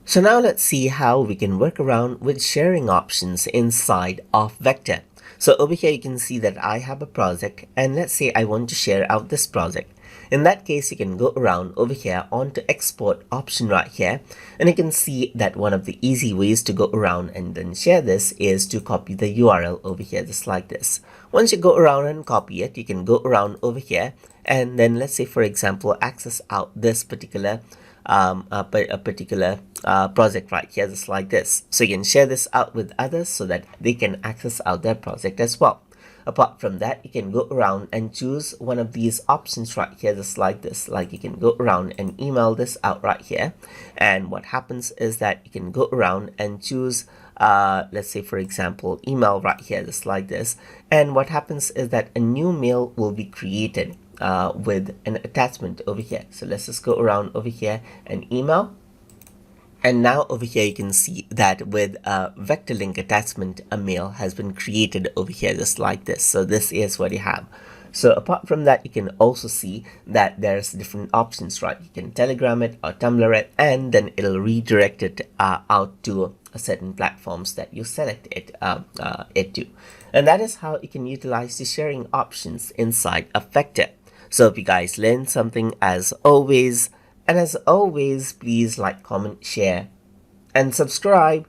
So now let's see how we can work around with sharing options inside of Vectr. So over here you can see that I have a project, and let's say I want to share out this project. In that case, you can go around over here onto export option right here, and you can see that one of the easy ways to go around and then share this is to copy the URL over here just like this. Once you go around and copy it, you can go around over here and then let's say, for example, access out this particular project right here just like this. So you can share this out with others so that they can access out their project as well. Apart from that, you can go around and choose one of these options right here just like this. Like you can go around and email this out right here, and what happens is that you can go around and choose let's say, for example, email right here just like this, and what happens is that a new mail will be created with an attachment over here. So let's just go around over here and email. And now over here you can see that with a vector link attachment, a mail has been created over here just like this. So this is what you have. So apart from that, you can also see that there's different options, right? You can Telegram it or Tumblr it, and then it'll redirect it out to certain platforms that you select it to. And that is how you can utilize the sharing options inside of Vectr. So if you guys learned something as always, please like, comment, share, and subscribe.